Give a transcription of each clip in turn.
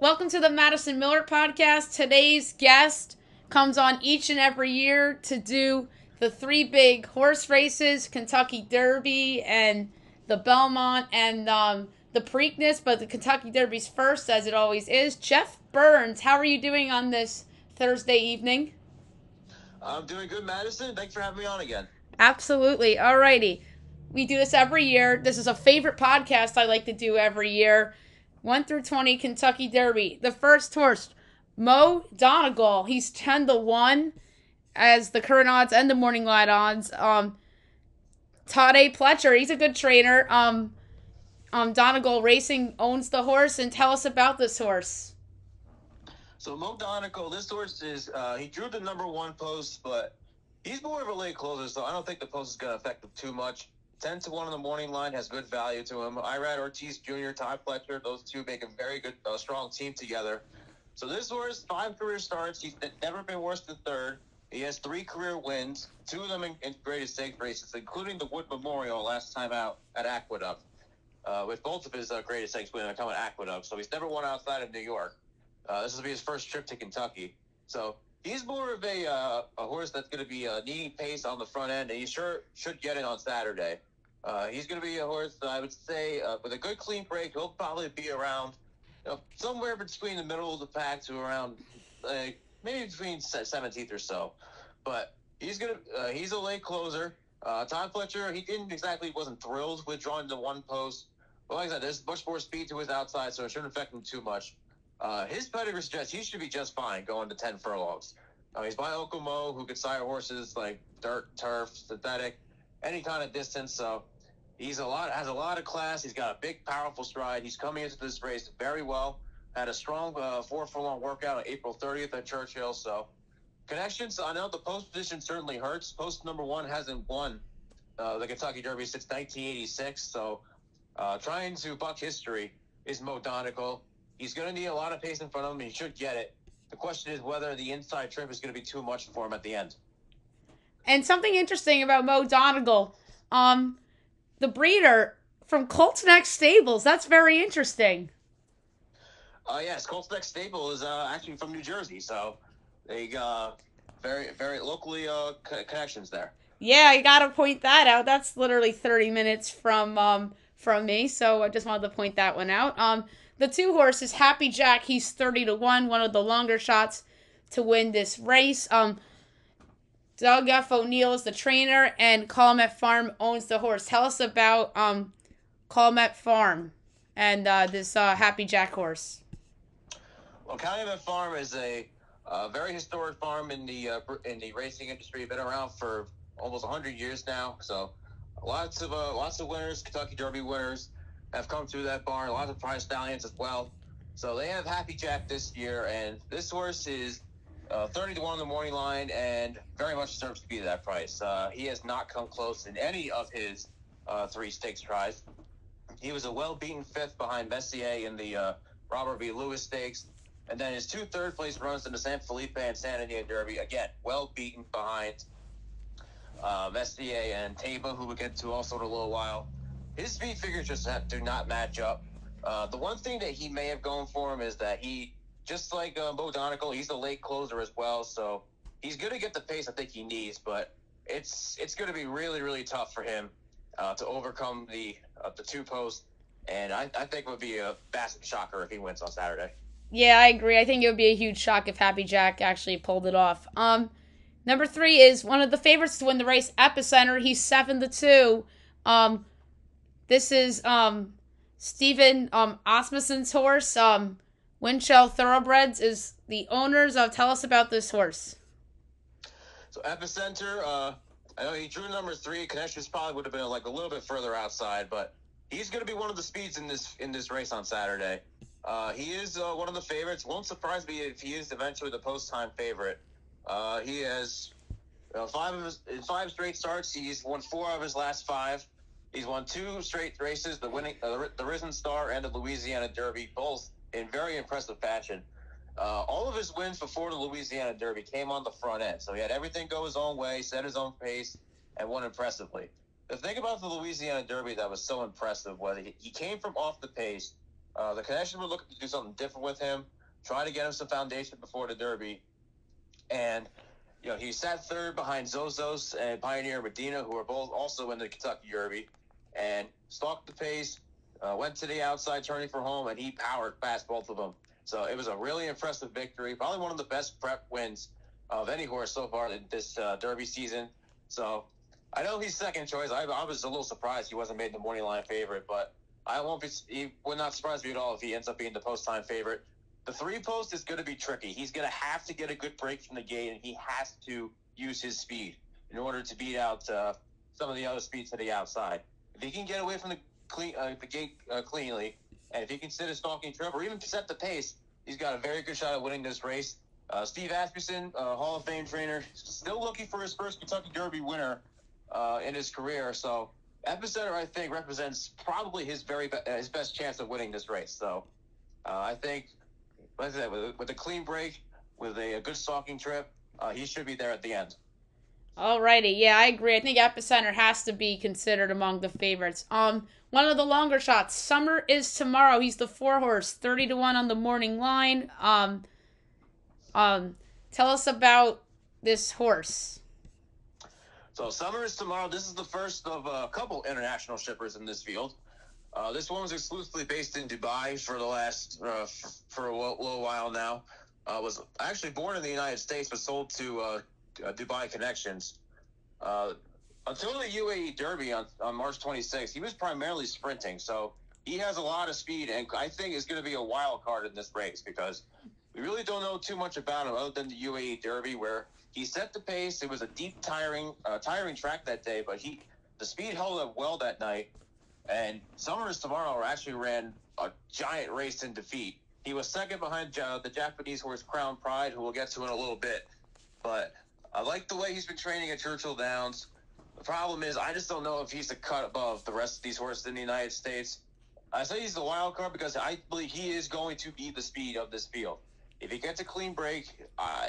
Welcome to the Madison Miller podcast. Today's guest comes on each and every year to do the three big horse races, Kentucky Derby and the Belmont and the Preakness, but the Kentucky Derby's first, as it always is. Jeff Byrnes, how are you doing on this Thursday evening? I'm doing good, Madison. Thanks for having me on again. Absolutely. Alrighty. We do this every year. This is a favorite podcast I like to do every year. 1 through 20 Kentucky Derby. The first horse, Mo Donegal. He's 10-1 as the current odds and the morning light odds. Fletcher, he's a good trainer. Donegal Racing owns the horse, and tell us about this horse. So Mo Donegal, this horse is he drew the number one post, but he's more of a late closer, so I don't think the post is going to affect him too much. 10-1 on the morning line has good value to him. Irad Ortiz Jr., Fletcher, those two make a very good, strong team together. So this horse, 5 career starts. He's never been worse than third. He has 3 career wins, 2 of them in greatest stakes races, including the Wood Memorial last time out at Aqueduct. With both of his greatest stakes wins coming at Aqueduct, so he's never won outside of New York. This will be his first trip to Kentucky. So he's more of a horse that's going to be needing pace on the front end, and he sure should get it on Saturday. He's going to be a horse that I would say with a good clean break, he'll probably be around somewhere between the middle of the pack to around maybe between 17th or so. But he's a late closer. Fletcher, he wasn't thrilled with drawing the one post. But like I said, there's much more speed to his outside, so it shouldn't affect him too much. His pedigree suggests he should be just fine going to 10 furlongs. He's by Uncle Mo, who could sire horses like dirt, turf, synthetic, any kind of distance. So has a lot of class. He's got a big, powerful stride. He's coming into this race very well. Had a strong 4 furlong workout on April 30th at Churchill. So connections, I know the post position certainly hurts. Post number 1 hasn't won the Kentucky Derby since 1986. So trying to buck history is Mo Donegal. He's going to need a lot of pace in front of him, and he should get it. The question is whether the inside trip is going to be too much for him at the end. And something interesting about Mo Donegal, the breeder from Colts Neck Stables. That's very interesting. Yes, Colts Neck Stable is actually from New Jersey, so they got very, very locally connections there. Yeah, I gotta point that out. That's literally 30 minutes from me, so I just wanted to point that one out. The 2 horses, Happy Jack, he's 30-1, one of the longer shots to win this race. Doug F. O'Neill is the trainer, and Calumet Farm owns the horse. Tell us about Calumet Farm and this Happy Jack horse. Well, Calumet Farm is a very historic farm in the racing industry. Been around for almost 100 years now. So lots of winners, Kentucky Derby winners, have come through that barn. Lots of prize stallions as well. So they have Happy Jack this year, and this horse is 30-1 on the morning line, and very much deserves to be that price. He has not come close in any of his 3 stakes tries. He was a well-beaten 5th behind Messier in the Robert B. Lewis Stakes, and then his 2 third-place runs in the San Felipe and San Diego Derby, again, well-beaten behind Messier and Taba, who we'll get to also in a little while. His speed figures just do not match up. The one thing that he may have going for him is that he, just like Mo Donegal, he's a late closer as well, so he's going to get the pace I think he needs, but it's going to be really, really tough for him to overcome the 2 posts, and I think it would be a massive shocker if he wins on Saturday. Yeah, I agree. I think it would be a huge shock if Happy Jack actually pulled it off. Number 3 is one of the favorites to win the race, Epicenter. He's 7-2. This is Stephen Osmussen's horse. Winchell Thoroughbreds is the owners of. Tell us about this horse. So Epicenter, I know he drew number 3. Connections probably would have been like a little bit further outside, but he's going to be one of the speeds in this race on Saturday. He is one of the favorites. Won't surprise me if he is eventually the post-time favorite. He has 5 straight starts. He's won 4 of his last 5. He's won 2 straight races, the Risen Star and the Louisiana Derby, both in very impressive fashion. All of his wins before the Louisiana Derby came on the front end. So he had everything go his own way, set his own pace, and won impressively. The thing about the Louisiana Derby that was so impressive was he came from off the pace, The connection were looking to do something different with him, try to get him some foundation before the Derby. And, he sat third behind Zozos and Pioneer Medina, who are both also in the Kentucky Derby, and stalked the pace, went to the outside turning for home, and he powered past both of them. So it was a really impressive victory, probably one of the best prep wins of any horse so far in this Derby season. So I know he's second choice. I was a little surprised he wasn't made the morning line favorite, but he would not surprise me at all if he ends up being the post time favorite. The 3 post is going to be tricky. He's going to have to get a good break from the gate, and he has to use his speed in order to beat out some of the other speeds to the outside. If he can get away from the gate cleanly, and if he can sit a stalking trip or even set the pace, he's got a very good shot at winning this race. Steve Asmussen, Hall of Fame trainer, still looking for his first Kentucky Derby winner in his career. So Epicenter, I think, represents probably his his best chance of winning this race. So I think, like I said, with a clean break, with a good stalking trip, he should be there at the end. Alrighty, yeah, I agree. I think Epicenter has to be considered among the favorites. One of the longer shots, Summer is Tomorrow. He's the 4 horse, 30-1 on the morning line. Tell us about this horse. So Summer is Tomorrow. This is the first of a couple international shippers in this field. This one was exclusively based in Dubai for the last for a little while now. Was actually born in the United States, but sold to Dubai connections. Until the UAE Derby on March 26th, he was primarily sprinting. So he has a lot of speed, and I think is going to be a wild card in this race because we really don't know too much about him other than the UAE Derby, where he set the pace. It was a deep, tiring track that day, but the speed held up well that night. And Summer is Tomorrow actually ran a giant race in defeat. He was second behind the Japanese horse Crown Pride, who we'll get to in a little bit. But I like the way he's been training at Churchill Downs. The problem is I just don't know if he's a cut above the rest of these horses in the United States. I say he's the wild card because I believe he is going to be the speed of this field. If he gets a clean break,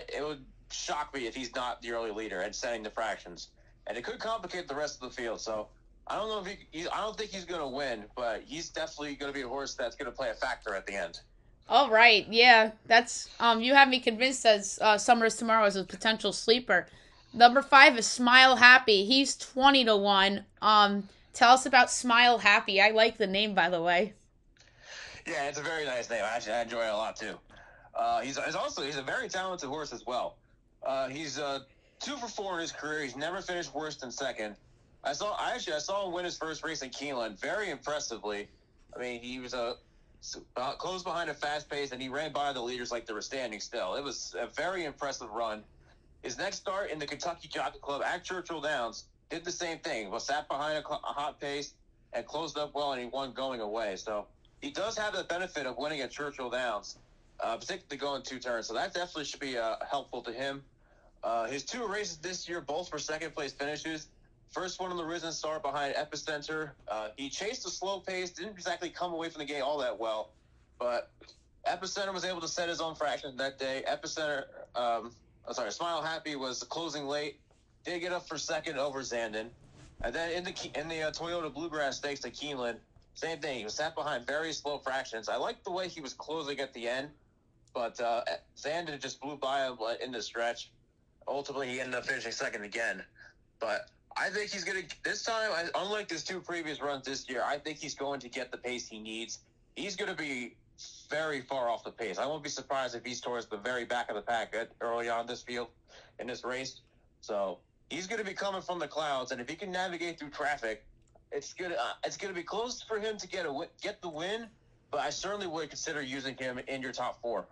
it would shock me if he's not the early leader and setting the fractions. And it could complicate the rest of the field. So I don't know if I don't think he's going to win, but he's definitely going to be a horse that's going to play a factor at the end. All right, yeah, that's you have me convinced as Summer is Tomorrow is a potential sleeper. Number 5 is Smile Happy. He's 20-1. Tell us about Smile Happy. I like the name, by the way. Yeah, it's a very nice name. I enjoy it a lot too. He's a very talented horse as well. He's 2 for 4 in his career. He's never finished worse than second. I saw him win his first race in Keeneland very impressively. I mean, he was close behind a fast pace, and he ran by the leaders like they were standing still. It was a very impressive run. His next start in the Kentucky Jockey Club at Churchill Downs did the same thing. Was sat behind a hot pace and closed up well, and he won going away. So he does have the benefit of winning at Churchill Downs, particularly going 2 turns. So that definitely should be helpful to him. His 2 races this year, both for second place finishes. First one on the Risen Star behind Epicenter. He chased a slow pace, didn't exactly come away from the gate all that well, but Epicenter was able to set his own fraction that day. Smile Happy was closing late, did get up for second over Zandon, and then in the Toyota Bluegrass Stakes at Keeneland, same thing. He was sat behind very slow fractions. I liked the way he was closing at the end, but Zandon just blew by him in the stretch. Ultimately, he ended up finishing second again, but I think he's going to, this time, unlike his 2 previous runs this year, I think he's going to get the pace he needs. He's going to be very far off the pace. I won't be surprised if he's towards the very back of the pack early on this field, in this race. So he's going to be coming from the clouds, and if he can navigate through traffic, it's going to be close for him to get the win, but I certainly would consider using him in your top 4.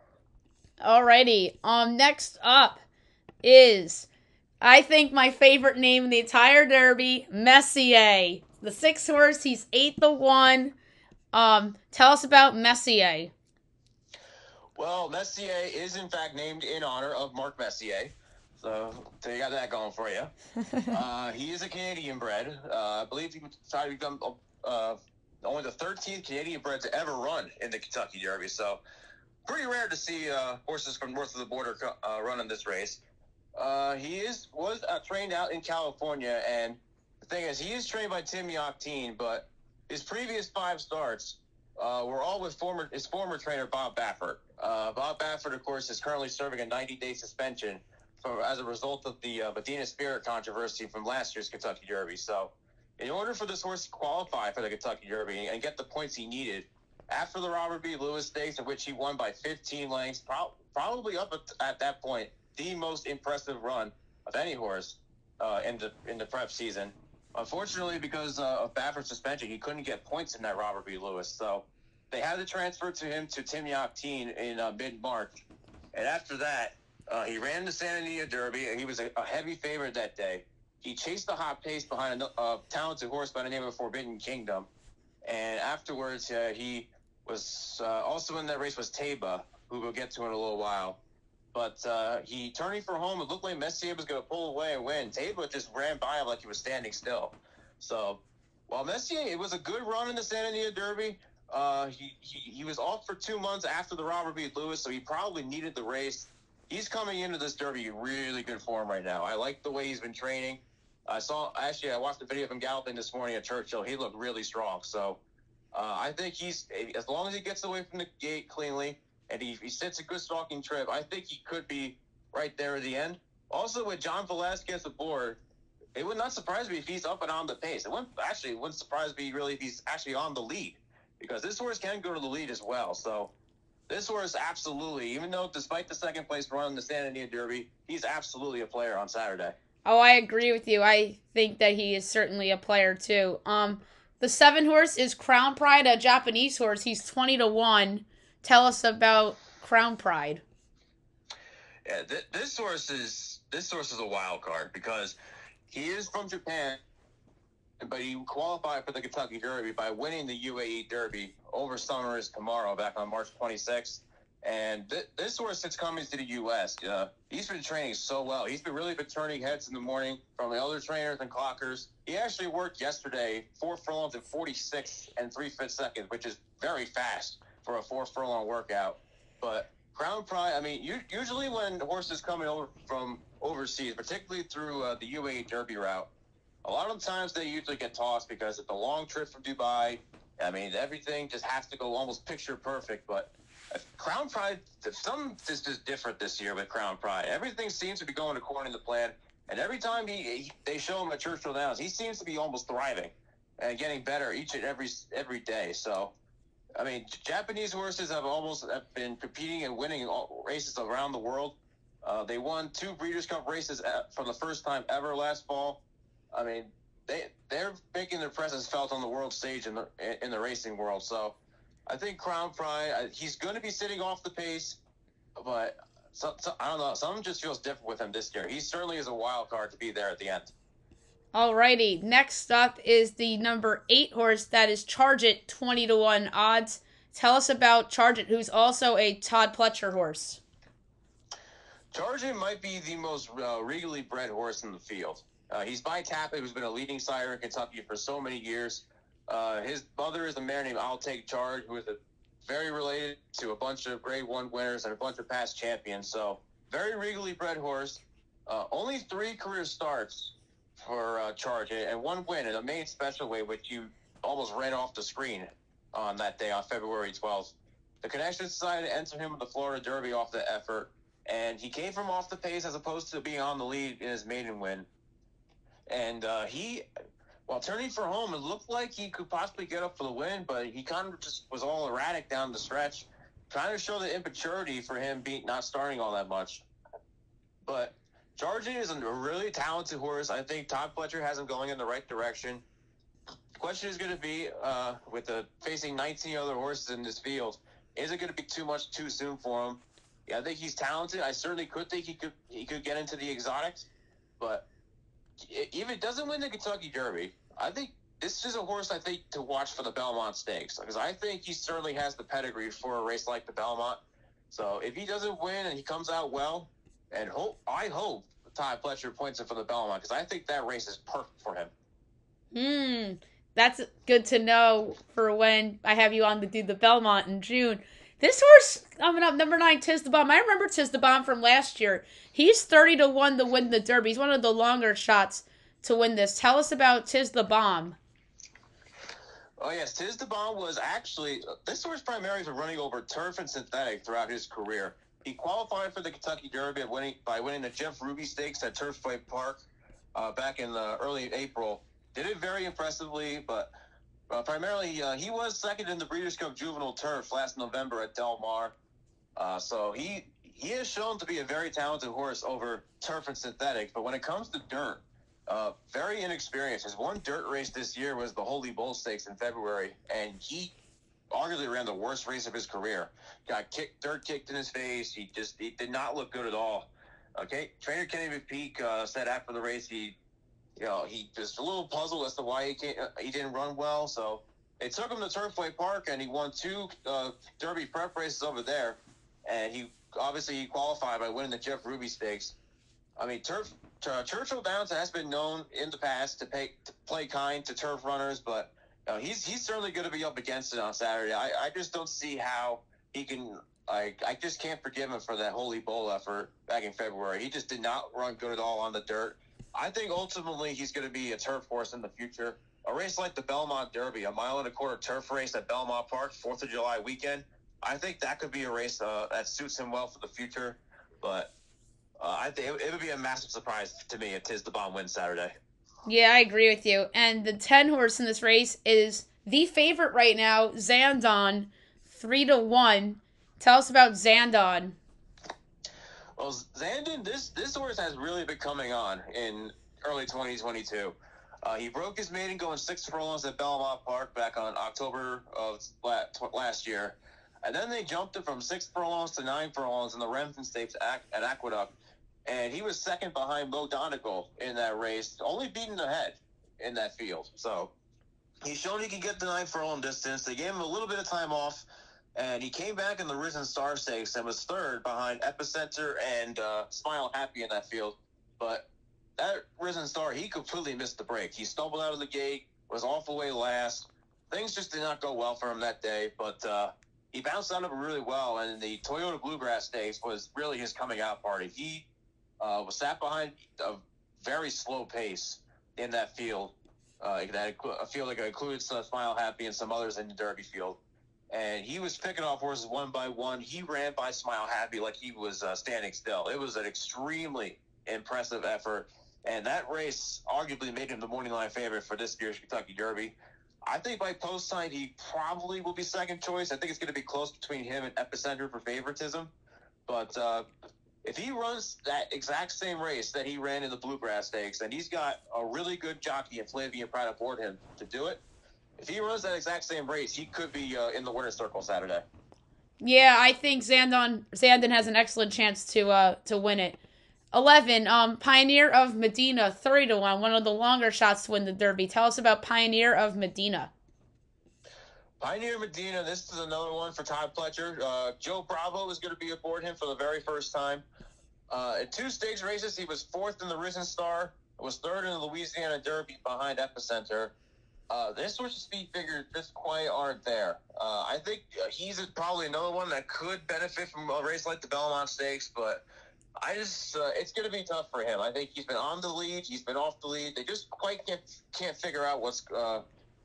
Alrighty. Next up is, I think, my favorite name in the entire Derby, Messier. The 6 horse, he's 8-1. Tell us about Messier. Well, Messier is in fact named in honor of Mark Messier. So you got that going for you. He is a Canadian bred. I believe he tried to become only the 13th Canadian bred to ever run in the Kentucky Derby. So pretty rare to see horses from north of the border run in this race. He was trained out in California, and the thing is, he is trained by Tim Yachteen, but his previous 5 starts, were all with his former trainer, Bob Baffert. Bob Baffert, of course, is currently serving a 90-day suspension as a result of the Medina Spirit controversy from last year's Kentucky Derby. So in order for this horse to qualify for the Kentucky Derby and get the points he needed, after the Robert B. Lewis Stakes, in which he won by 15 lengths, probably up at that point, the most impressive run of any horse in the prep season. Unfortunately, because of Baffert's suspension, he couldn't get points in that Robert B. Lewis. So they had to transfer him to Tim Yakteen in mid-March. And after that, he ran the Santa Anita Derby, and he was a heavy favorite that day. He chased the hot pace behind a talented horse by the name of Forbidden Kingdom. And afterwards, he was also in that race was Taba, who we'll get to in a little while. But he turning for home, it looked like Messier was going to pull away and win. Taba just ran by him like he was standing still. So while Messier, it was a good run in the Santa Anita Derby. He was off for 2 months after the Robert B. Lewis, so he probably needed the race. He's coming into this Derby in really good form right now. I like the way he's been training. I watched the video of him galloping this morning at Churchill. He looked really strong. So I think as long as he gets away from the gate cleanly, and he sits a good stalking trip, I think he could be right there at the end. Also, with John Velasquez aboard, it would not surprise me if he's up and on the pace. It wouldn't surprise me really if he's actually on the lead, because this horse can go to the lead as well. So this horse absolutely, even though despite the second place run in the Santa Anita Derby, he's absolutely a player on Saturday. Oh, I agree with you. I think that he is certainly a player too. The 7 horse is Crown Pride, a Japanese horse. He's 20-1. Tell us about Crown Pride. Yeah, this horse is a wild card because he is from Japan, but he qualified for the Kentucky Derby by winning the UAE Derby over Summers tomorrow back on March 26th. And this horse, since coming to the U.S., he's been training so well. He's really been turning heads in the morning from the other trainers and clockers. He actually worked yesterday 4 furlongs in 46 3/5 seconds, which is very fast for a 4 furlong workout. But Crown Pride, I mean, usually when horses coming over from overseas, particularly through the UAE Derby route, a lot of times they usually get tossed because it's a long trip from Dubai. I mean, everything just has to go almost picture perfect. But Crown Pride, something is just different this year with Crown Pride. Everything seems to be going according to plan. And every time they show him at Churchill Downs, he seems to be almost thriving and getting better each and every day. So, I mean, Japanese horses have been competing and winning races around the world. They won 2 Breeders' Cup races for the first time ever last fall. I mean, they're making their presence felt on the world stage in the racing world. So I think Crown Pride, he's going to be sitting off the pace, but I don't know. Something just feels different with him this year. He certainly is a wild card to be there at the end. Alrighty, next up is the number 8 horse, that is Charge It, 20-1 odds. Tell us about Charge It, who's also a Todd Pletcher horse. Charge It might be the most regally bred horse in the field. He's by Tappet, who's been a leading sire in Kentucky for so many years. His mother is a mare named I'll Take Charge, who is very related to a bunch of Grade 1 winners and a bunch of past champions. So, very regally bred horse. Only 3 career starts for Charge It, and 1 win in a main special weight, which you almost ran off the screen on that day on February 12th. The Connection decided to enter him with the Florida Derby off the effort, and he came from off the pace as opposed to being on the lead in his maiden win. And while turning for home, it looked like he could possibly get up for the win, but he kind of just was all erratic down the stretch, trying to show the immaturity for him not starting all that much. But Charge It is a really talented horse. I think Todd Fletcher has him going in the right direction. The question is going to be, facing 19 other horses in this field, is it going to be too much too soon for him? Yeah, I think he's talented. I certainly could think he could get into the exotics, but if it doesn't win the Kentucky Derby, I think this is a horse to watch for the Belmont Stakes, because I think he certainly has the pedigree for a race like the Belmont. So if he doesn't win and he comes out well, and I hope Todd Pletcher points him for the Belmont, because I think that race is perfect for him. That's good to know for when I have you on to do the Belmont in June. This horse coming up, number 9, Tiz the Bomb. I remember Tiz the Bomb from last year. He's 30-1 to win the Derby. He's one of the longer shots to win this. Tell us about Tiz the Bomb. Oh, yes. Tiz the Bomb was actually, this horse primarily for running over turf and synthetic throughout his career. He qualified for the Kentucky Derby by winning the Jeff Ruby Stakes at Turf Play Park back in early April. Did it very impressively, but primarily he was second in the Breeders' Cup Juvenile Turf last November at Del Mar. So he has shown to be a very talented horse over turf and synthetic, but when it comes to dirt, very inexperienced. His one dirt race this year was the Holy Bull Stakes in February, and he arguably ran the worst race of his career. Got dirt kicked in his face. He did not look good at all. Okay, trainer Kenny McPeak said after the race he just a little puzzled as to why he didn't run well. So they took him to Turfway Park, and he won two Derby prep races over there, and he qualified by winning the Jeff Ruby Stakes. I mean, Churchill Downs has been known in the past to play kind to turf runners, but he's certainly going to be up against it on Saturday. I just don't see how he can. I just can't forgive him for that Holy Bull effort back in February. He just did not run good at all on the dirt. I think ultimately he's going to be a turf horse in the future. A race like the Belmont Derby, a 1.25 mile turf race at Belmont Park, 4th of July weekend, I think that could be a race that suits him well for the future. But I think it would be a massive surprise to me if Tiz the Bomb wins Saturday. Yeah, I agree with you. And the 10 horse in this race is the favorite right now, Zandon, 3-1. Tell us about Zandon. Well, Zandon, this horse has really been coming on in early 2022. He broke his maiden going 6 furlongs at Belmont Park back on October of last year. And then they jumped it from 6 furlongs to 9 furlongs in the Remington Stakes at Aqueduct. And he was second behind Mo Donegal in that race, only beaten ahead in that field. So he's shown he can get the 9 furlong distance. They gave him a little bit of time off, and he came back in the Risen Star Stakes and was third behind Epicenter and Smile Happy in that field. But that Risen Star, he completely missed the break. He stumbled out of the gate, was off away last. Things just did not go well for him that day, but he bounced out of it really well, and the Toyota Bluegrass Stakes was really his coming out party. He was sat behind a very slow pace in that field. A field that included Smile Happy and some others in the Derby field. And he was picking off horses one by one. He ran by Smile Happy like he was standing still. It was an extremely impressive effort. And that race arguably made him the morning line favorite for this year's Kentucky Derby. I think by post time, he probably will be second choice. I think it's going to be close between him and Epicenter for favoritism. But if he runs that exact same race that he ran in the Bluegrass Stakes, and he's got a really good jockey in Flavien Prat aboard him to do it, if he runs that exact same race, he could be in the winner's circle Saturday. Yeah, I think Zandon has an excellent chance to win it. 11, Pioneer of Medina, 30-1, one of the longer shots to win the Derby. Tell us about Pioneer of Medina. Pioneer Medina, this is another one for Todd Fletcher. Joe Bravo is going to be aboard him for the very first time. In 2 stakes races, he was 4th in the Risen Star, was 3rd in the Louisiana Derby behind Epicenter. This sort of speed figures just quite aren't there. I think he's probably another one that could benefit from a race like the Belmont Stakes, but it's going to be tough for him. I think he's been on the lead, he's been off the lead. They just quite can't figure out what's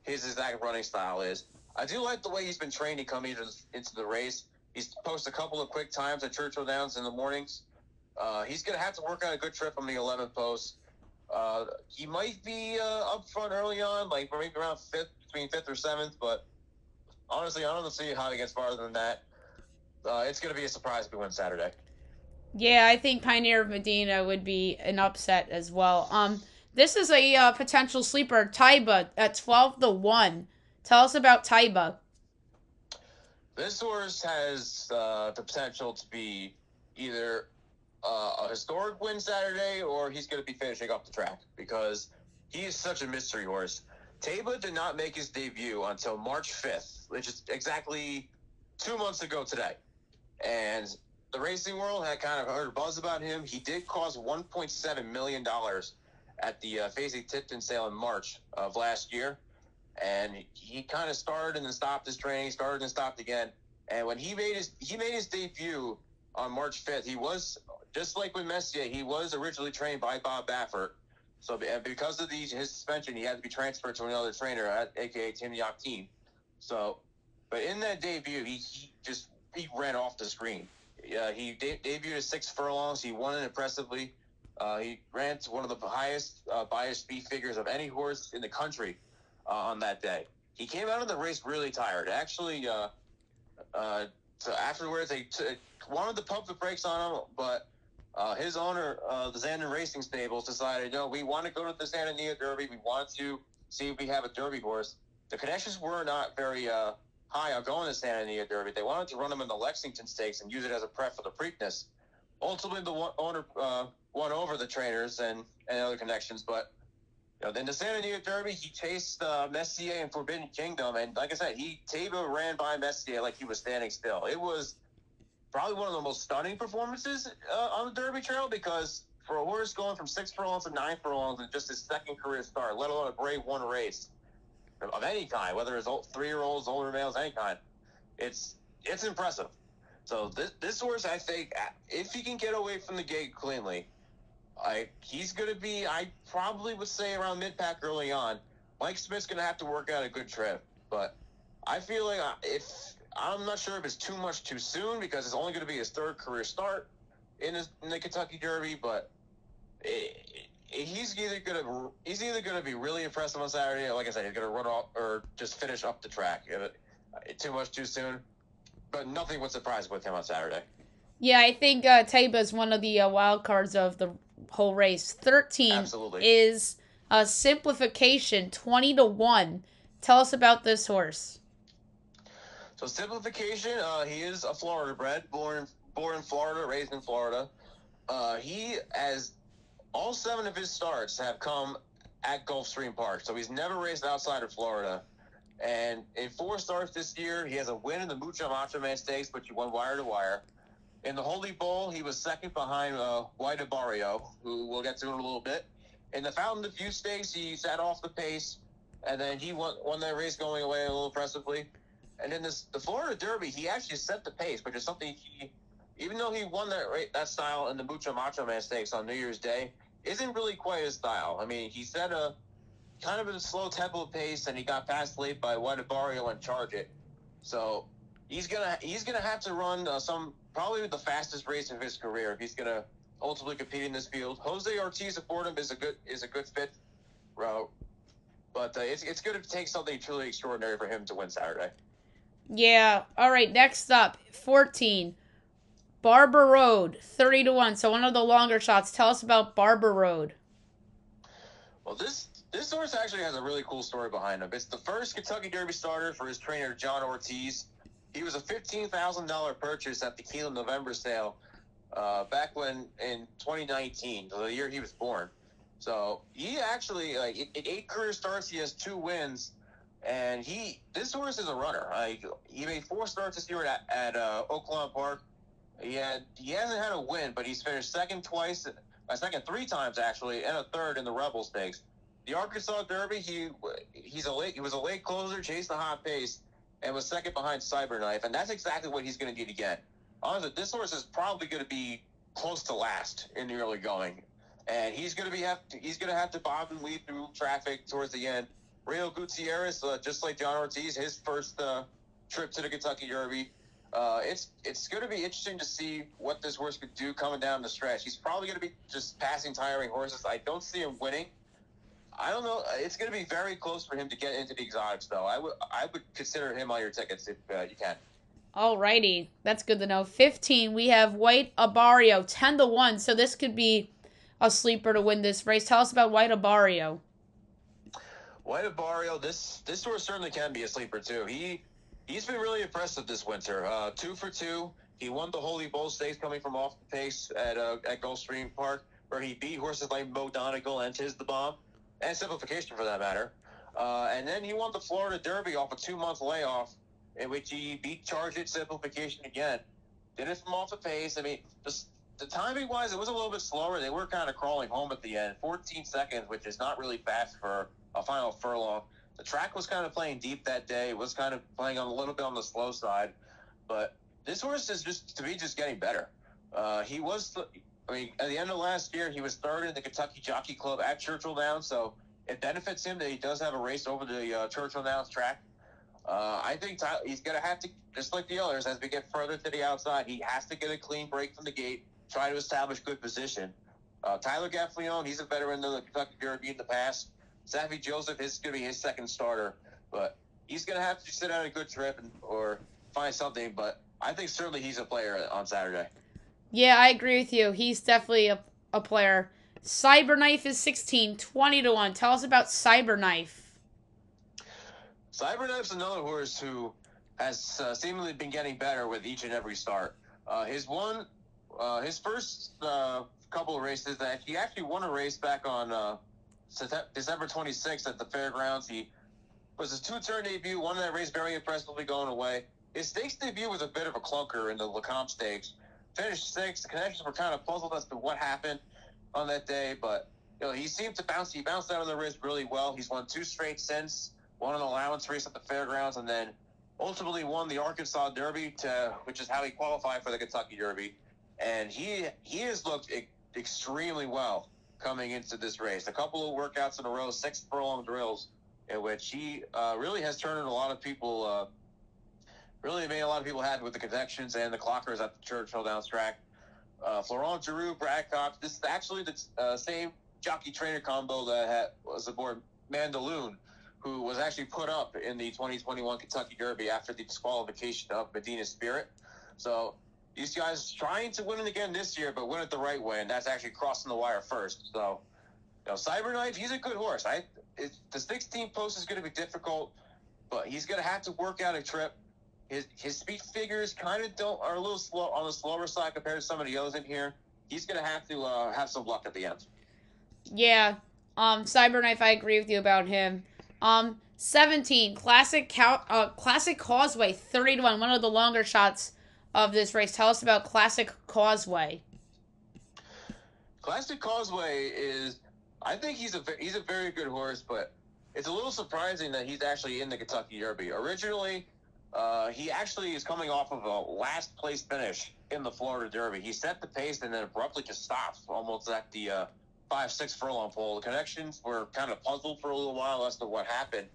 his exact running style is. I do like the way he's been training coming into the race. He's posted a couple of quick times at Churchill Downs in the mornings. He's going to have to work on a good trip on the 11th post. He might be up front early on, like maybe around between 5th or 7th, but honestly, I don't see how he gets farther than that. It's going to be a surprise if we win Saturday. Yeah, I think Pioneer of Medina would be an upset as well. This is a potential sleeper, Taiba, at 12-1. Tell us about Taiba. This horse has the potential to be either a historic win Saturday or he's going to be finishing off the track because he is such a mystery horse. Taiba did not make his debut until March 5th, which is exactly 2 months ago today. And the racing world had kind of heard a buzz about him. He did cost $1.7 million at the Facing Tipton sale in March of last year. And he kind of started and then stopped his training, started and stopped again. And when he made his debut on March 5th, he was, just like with Messier, he was originally trained by Bob Baffert. So because of his suspension, he had to be transferred to another trainer, aka Tim Yakteen. So, but in that debut, he ran off the screen. He debuted at 6 furlongs. He won it impressively. He ran to one of the highest bias speed figures of any horse in the country on that day. He came out of the race really tired. Actually, so afterwards, they wanted to pump the brakes on him, but his owner, the Zandon Racing Stables, decided, no, we want to go to the Santa Anita Derby. We want to see if we have a Derby horse. The connections were not very high on going to Santa Anita Derby. They wanted to run him in the Lexington Stakes and use it as a prep for the Preakness. Ultimately, the owner won over the trainers and other connections, but then the Santa Anita Derby, he chased Messier and Forbidden Kingdom, and like I said, Taba ran by Messier like he was standing still. It was probably one of the most stunning performances on the Derby Trail, because for a horse going from 6 furlongs to 9 furlongs in just his second career start, let alone a Grade 1 race of any kind, whether it's 3-year-olds, older males, any kind, it's impressive. So this horse, I think, if he can get away from the gate cleanly, he's going to be, I probably would say, around mid-pack early on. Mike Smith's going to have to work out a good trip, but I feel like I'm not sure if it's too much too soon, because it's only going to be his 3rd career start in the Kentucky Derby, but he's either going to be really impressive on Saturday, or like I said, he's going to run off or just finish up the track. Too much too soon, but nothing would surprise with him on Saturday. Yeah, I think Taba is one of the wild cards of the whole race. 13 Absolutely. is a Simplification, 20-1. Tell us about this horse. So Simplification, he is a Florida bred, born in Florida, raised in Florida. He has all 7 of his starts have come at Gulfstream Park, so he's never raced outside of Florida. And in 4 starts this year, he has a win in the Mucho Macho Man Stakes, but he won wire to wire. In the Holy Bowl, he was second behind White Abarrio, who we'll get to in a little bit. In the Fountain of Youth Stakes, he sat off the pace, and then he won that race going away a little impressively. And in the Florida Derby, he actually set the pace, which is something even though he won that style in the Mucho Macho Man Stakes on New Year's Day, isn't really quite his style. I mean, he set a kind of a slow tempo pace, and he got passed late by White Abarrio and Charge It. So he's gonna have to run probably the fastest race of his career if he's gonna ultimately compete in this field. Jose Ortiz aboard him is a good fit, but it's going to take something truly extraordinary for him to win Saturday. Yeah. All right. Next up, 14, Barber Road, 30-1. So one of the longer shots. Tell us about Barber Road. Well, this horse actually has a really cool story behind him. It's the first Kentucky Derby starter for his trainer, John Ortiz. He was a $15,000 purchase at the Keeneland November sale back in 2019, the year he was born. So he actually, in 8 career starts, he has 2 wins, and this horse is a runner. He made 4 starts this year at Oaklawn Park. He hasn't had a win, but he's finished second 3 times actually, and a 3rd in the Rebel Stakes. The Arkansas Derby, he was a late closer, chased the hot pace, and was second behind Cyberknife, and that's exactly what he's going to need again. Honestly, this horse is probably going to be close to last in the early going, and he's going to have to bob and weave through traffic towards the end. Rio Gutierrez, just like John Ortiz, his first trip to the Kentucky Derby. It's going to be interesting to see what this horse could do coming down the stretch. He's probably going to be just passing tiring horses. I don't see him winning. I don't know. It's going to be very close for him to get into the exotics, though. I would consider him on your tickets if you can. Alrighty, that's good to know. 15, we have White Abarrio, 10-1. So this could be a sleeper to win this race. Tell us about White Abarrio. White Abarrio, this horse certainly can be a sleeper too. He's been really impressive this winter. 2 for 2. He won the Holy Bowl Stakes coming from off the pace at Gulfstream Park, where he beat horses like Mo Donegal and Tiz the Bomb, and Simplification for that matter. And then he won the Florida Derby off a 2-month layoff, in which he beat Charge It, Simplification again. Did it from off the pace. I mean, the timing-wise, it was a little bit slower. They were kind of crawling home at the end. 14 seconds, which is not really fast for a final furlong. The track was kind of playing deep that day. It was kind of playing a little bit on the slow side. But this horse is just getting better. He was I mean, at the end of last year, he was third in the Kentucky Jockey Club at Churchill Downs, so it benefits him that he does have a race over the Churchill Downs track. I think he's going to have to, just like the others, as we get further to the outside, he has to get a clean break from the gate, try to establish good position. Tyler Gaffalione, he's a veteran of the Kentucky Derby in the past. Saffie Joseph is going to be his second starter, but he's going to have to sit out a good trip or find something. But I think certainly he's a player on Saturday. Yeah, I agree with you. He's definitely a player. Cyberknife is 16, 20-1. Tell us about Cyberknife. Cyberknife's another horse who has seemingly been getting better with each and every start. His first couple of races, that he actually won a race back on December 26th at the Fairgrounds. He was his two-turn debut, won that race very impressively going away. His stakes debut was a bit of a clunker in the Lecomte Stakes. Finished sixth. The connections were kind of puzzled as to what happened on that day, but he seemed to bounce. He bounced out of the race really well. He's won 2 straight since. Won an allowance race at the Fairgrounds, and then ultimately won the Arkansas Derby, which is how he qualified for the Kentucky Derby. And he has looked extremely well coming into this race. A couple of workouts in a row, 6 furlong drills, in which he really has turned a lot of people. Really made a lot of people happy with the connections and the clockers at the Churchill Downs track. Florent Giroux, Brad Cox. This is actually the same jockey-trainer combo that was aboard Mandaloon, who was actually put up in the 2021 Kentucky Derby after the disqualification of Medina Spirit. So these guys trying to win it again this year, but win it the right way, and that's actually crossing the wire first. So, Cyberknife, he's a good horse. The 16 post is going to be difficult, but he's going to have to work out a trip. His speed figures kind of are a little slow on the slower side compared to some of the others in here. He's going to have some luck at the end. Yeah, Cyberknife, I agree with you about him. 17, Classic Causeway, 30-1, one of the longer shots of this race. Tell us about Classic Causeway. Classic Causeway is, I think he's a very good horse, but it's a little surprising that he's actually in the Kentucky Derby. Originally, he actually is coming off of a last place finish in the Florida Derby. He set the pace and then abruptly just stopped almost at the 5-6 furlong pole. The connections were kind of puzzled for a little while as to what happened.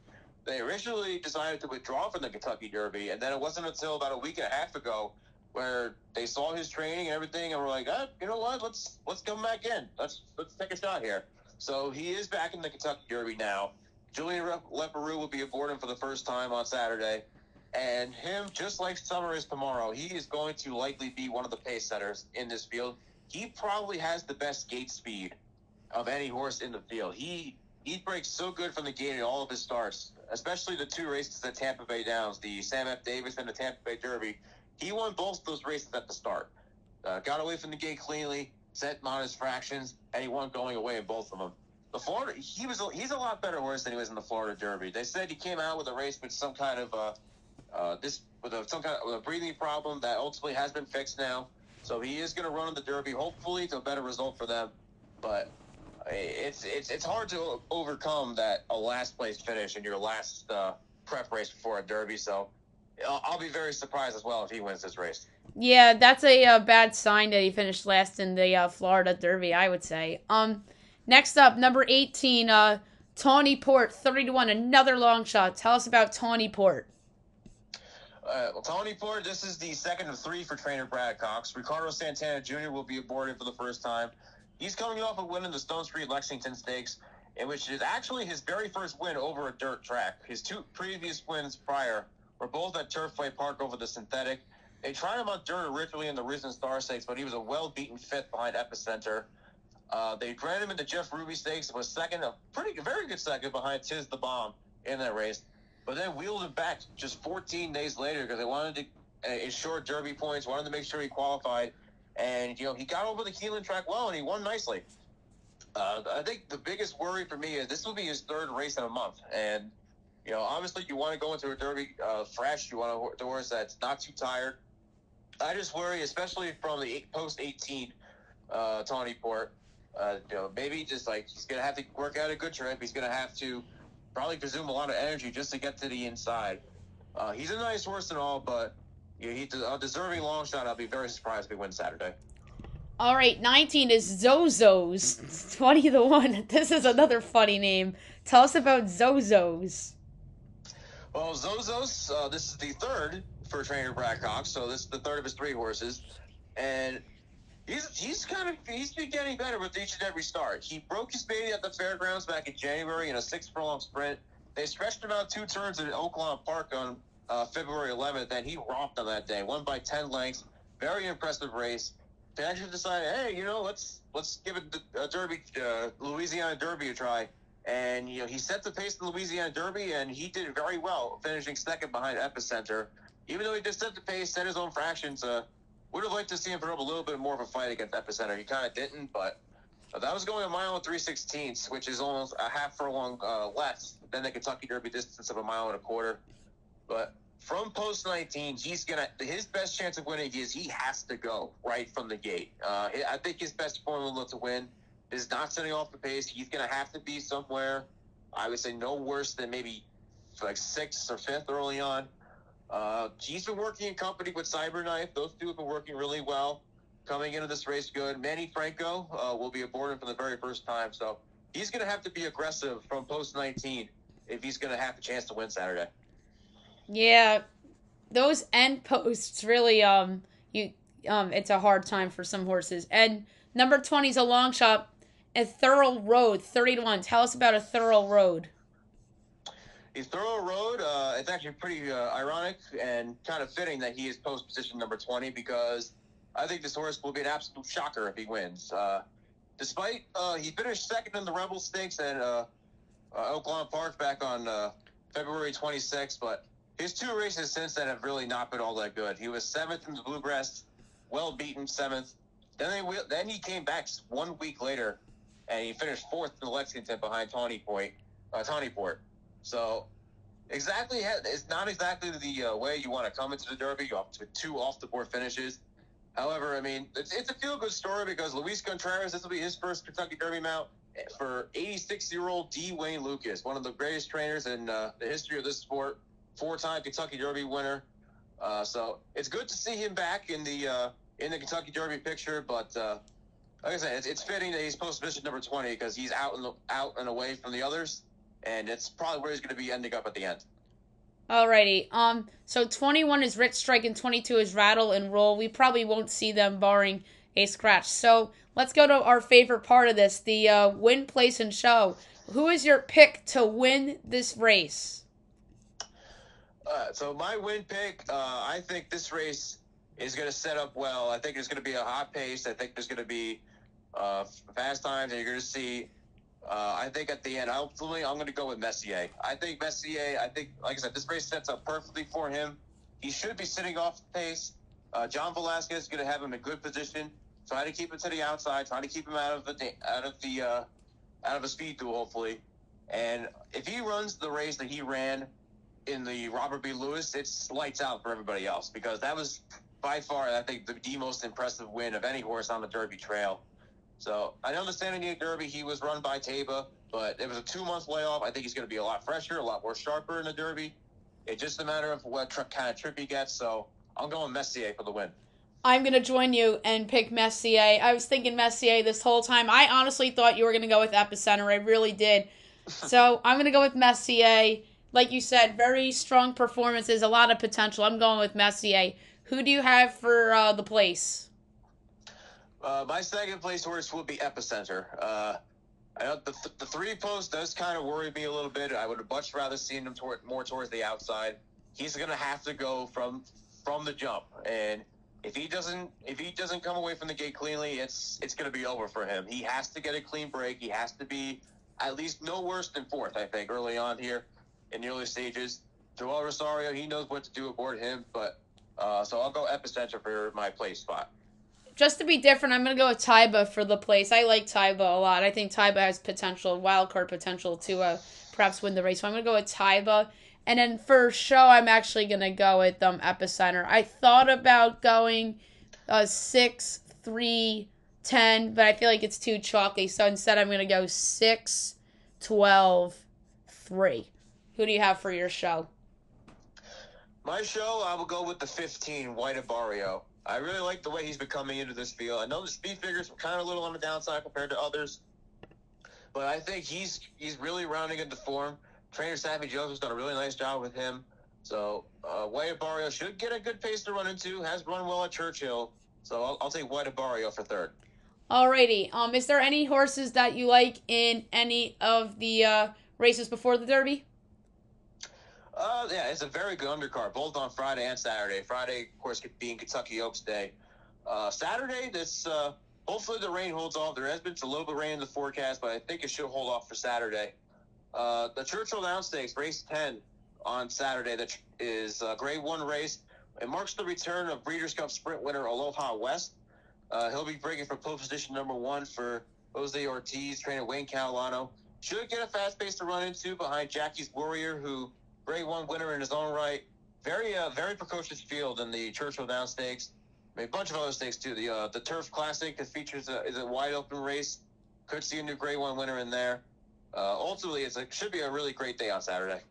They originally decided to withdraw from the Kentucky Derby, and then it wasn't until about a week and a half ago where they saw his training and everything, and were like, you know what, let's come back in. Let's take a shot here. So he is back in the Kentucky Derby now. Julian Leparoux will be aboard him for the first time on Saturday. And him, just like Summer is tomorrow, he is going to likely be one of the pace setters in this field. He probably has the best gate speed of any horse in the field. He breaks so good from the gate in all of his starts, especially the 2 races at Tampa Bay Downs, the Sam F. Davis and the Tampa Bay Derby. He won both those races at the start. Got away from the gate cleanly, set modest fractions, and he won going away in both of them. The Florida, he's a lot better horse than he was in the Florida Derby. They said he came out with a race with some kind of with a breathing problem that ultimately has been fixed now. So he is going to run in the Derby, hopefully to a better result for them. But it's hard to overcome a last place finish in your last prep race before a Derby. So I'll be very surprised as well if he wins this race. Yeah, that's a bad sign that he finished last in the Florida Derby, I would say. Next up, number 18, Tawny Port, 30-1, another long shot. Tell us about Tawny Port. Tawny Port, this is the second of 3 for trainer Brad Cox. Ricardo Santana Jr. will be aboard him for the first time. He's coming off of winning the Stone Street Lexington Stakes, in which is actually his very first win over a dirt track. His 2 previous wins prior were both at Turfway Park over the synthetic. They tried him on dirt originally in the Risen Star Stakes, but he was a well-beaten 5th behind Epicenter. They ran him in the Jeff Ruby Stakes, was second, very good second behind Tiz the Bomb in that race. But then wheeled him back just 14 days later because they wanted to ensure Derby points, wanted to make sure he qualified. And, he got over the Keeneland track well, and he won nicely. I think the biggest worry for me is this will be his 3rd race in a month. And, obviously you want to go into a Derby fresh. You want a horse that's not too tired. I just worry, especially from the post-18 Tawny Port, maybe just he's going to have to work out a good trip. He's going to have to probably consume a lot of energy just to get to the inside. He's a nice horse and all, but he's a deserving long shot. I'll be very surprised if he wins Saturday. All right, 19 is Zozos. 20 to 1. This is another funny name. Tell us about Zozos. Well, Zozos, this is the third for trainer Brad Cox, so this is the third of his three horses, and he's been getting better with each and every start. He broke his baby at the fairgrounds back in January in a 6 furlong sprint. They stretched him out 2 turns at Oaklawn Park on February 11th, and he romped on that day, won by 10 lengths. Very impressive race. They actually decided, hey, let's give it a Derby, Louisiana Derby a try. And he set the pace in the Louisiana Derby, and he did very well, finishing second behind Epicenter. Even though he just set the pace, set his own fractions, would have liked to see him put up a little bit more of a fight against Epicenter. He kind of didn't, but that was going a mile and 3/16, which is almost a half furlong less than the Kentucky Derby distance of a mile and a quarter. But from post 19, his best chance of winning is he has to go right from the gate. I think his best formula to win is not setting off the pace. He's going to have to be somewhere, I would say, no worse than maybe like 6th or 5th early on. He's been working in company with Cyberknife. Those two have been working really well. Coming into this race good. Manny Franco will be aboard him for the very first time. So he's going to have to be aggressive from post 19 if he's going to have a chance to win Saturday. Yeah, those end posts really it's a hard time for some horses. And number 20 is a long shot, a Thorough Road, 30 to 1. Tell us about a Thorough Road. A Thorough Road, it's actually pretty ironic and kind of fitting that he is post position number 20 because I think this horse will be an absolute shocker if he wins. Despite he finished second in the Rebel Stakes at Oaklawn Park back on February 26th, but his 2 races since then have really not been all that good. He was 7th in the Bluegrass, well beaten 7th. Then he came back 1 week later, and he finished 4th in the Lexington behind Tawnyport. So it's not exactly the way you want to come into the Derby. You have 2 off-the-board finishes. However, I mean, it's a feel-good story because Luis Contreras, this will be his first Kentucky Derby mount for 86-year-old D. Wayne Lucas, one of the greatest trainers in the history of this sport, 4-time Kentucky Derby winner. So it's good to see him back in the Kentucky Derby picture. But like I said, it's fitting that he's post position number 20 because he's out and away from the others, and it's probably where he's going to be ending up at the end. Alrighty. So 21 is Rich Strike and 22 is Rattle and Roll. We probably won't see them barring a scratch. So let's go to our favorite part of this, the win, place, and show. Who is your pick to win this race? So my win pick, I think this race is going to set up well. I think there's going to be a hot pace. I think there's going to be fast times, and you're going to see I think at the end, I'm going to go with Messier. I think, like I said, this race sets up perfectly for him. He should be sitting off the pace. John Velasquez is going to have him in good position. Try to keep him to the outside. Try to keep him out of a speed duel, hopefully. And if he runs the race that he ran in the Robert B. Lewis, it's lights out for everybody else because that was by far, I think, the most impressive win of any horse on the Derby trail. So I know the San Diego Derby, he was run by Taba, but it was a 2-month layoff. I think he's going to be a lot fresher, a lot more sharper in the Derby. It's just a matter of what kind of trip he gets. So I'm going Messier for the win. I'm going to join you and pick Messier. I was thinking Messier this whole time. I honestly thought you were going to go with Epicenter. I really did. So I'm going to go with Messier. Like you said, very strong performances, a lot of potential. I'm going with Messier. Who do you have for the place? My second place horse will be Epicenter. I know the 3 post does kind of worry me a little bit. I would have much rather seen him more towards the outside. He's going to have to go from the jump, and if he doesn't come away from the gate cleanly, it's going to be over for him. He has to get a clean break. He has to be at least no worse than 4th, I think, early on here in the early stages. Joel Rosario, he knows what to do aboard him, but so I'll go Epicenter for my place spot. Just to be different, I'm going to go with Taiba for the place. I like Taiba a lot. I think Taiba has potential, wildcard potential to perhaps win the race. So I'm going to go with Taiba. And then for show, I'm actually going to go with Epicenter. I thought about going 6, 3, 10, but I feel like it's too chalky. So instead, I'm going to go 6, 12, 3. Who do you have for your show? My show, I will go with the 15, White Abarrio. I really like the way he's been coming into this field. I know the speed figures were kind of a little on the downside compared to others, but I think he's really rounding into form. Trainer Sammy Joseph's done a really nice job with him. So White Abarrio should get a good pace to run into. Has run well at Churchill. So I'll take White Abarrio for third. Alrighty. Is there any horses that you like in any of the races before the Derby? Yeah, it's a very good undercard, both on Friday and Saturday. Friday, of course, being Kentucky Oaks Day. Saturday, hopefully the rain holds off. There has been a little bit of rain in the forecast, but I think it should hold off for Saturday. The Churchill Down Stakes, race 10 on Saturday, that is a Grade 1 race. It marks the return of Breeders' Cup Sprint winner Aloha West. He'll be breaking for pole position number 1 for Jose Ortiz, trainer Wayne Catalano. Should get a fast pace to run into behind Jackie's Warrior, who Grade 1 winner in his own right. Very precocious field in the Churchill Down Stakes. I mean, a bunch of other stakes too. The Turf Classic that features is a wide open race. Could see a new Grade 1 winner in there. Ultimately, it should be a really great day on Saturday.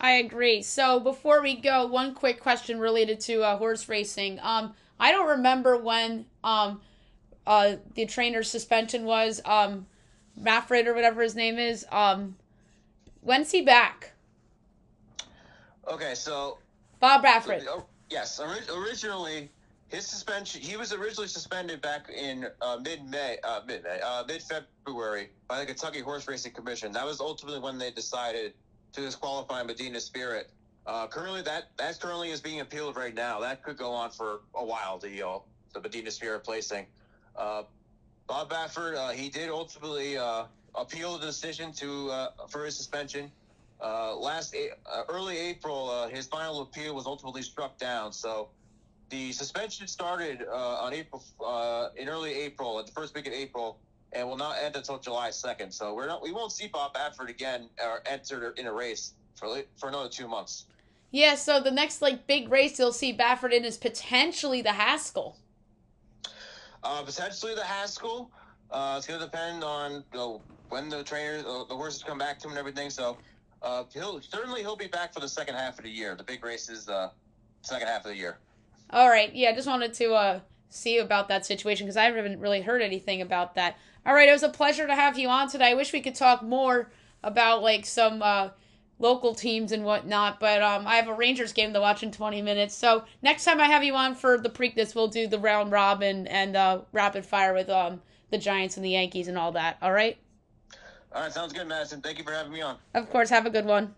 I agree. So before we go, one quick question related to horse racing. I don't remember when the trainer's suspension was. Bradford or whatever his name is. When's he back? Okay, so Bob Bradford. Yes, originally his suspension. He was originally suspended back in mid-February by the Kentucky Horse Racing Commission. That was ultimately when they decided to disqualify Medina Spirit. Currently, that currently is being appealed right now. That could go on for a while. The Medina Spirit placing. Bob Bradford, he did ultimately appeal the decision for his suspension. Early April, his final appeal was ultimately struck down. So the suspension started in early April, at the first week of April, and will not end until July 2nd. So we won't see Bob Bradford again or enter in a race for another 2 months. Yeah, so the next big race you'll see Bradford in is potentially the Haskell. Potentially the Haskell. It's going to depend on when the horses come back to him and everything. So he'll be back for the second half of the year. The big race is the second half of the year. All right. Yeah, I just wanted to see about that situation because I haven't really heard anything about that. All right, it was a pleasure to have you on today. I wish we could talk more about some local teams and whatnot, but I have a Rangers game to watch in 20 minutes. So next time I have you on for the Preakness, we'll do the round robin and rapid fire with the Giants and the Yankees and all that. All right? All right, sounds good, Madison. Thank you for having me on. Of course. Have a good one.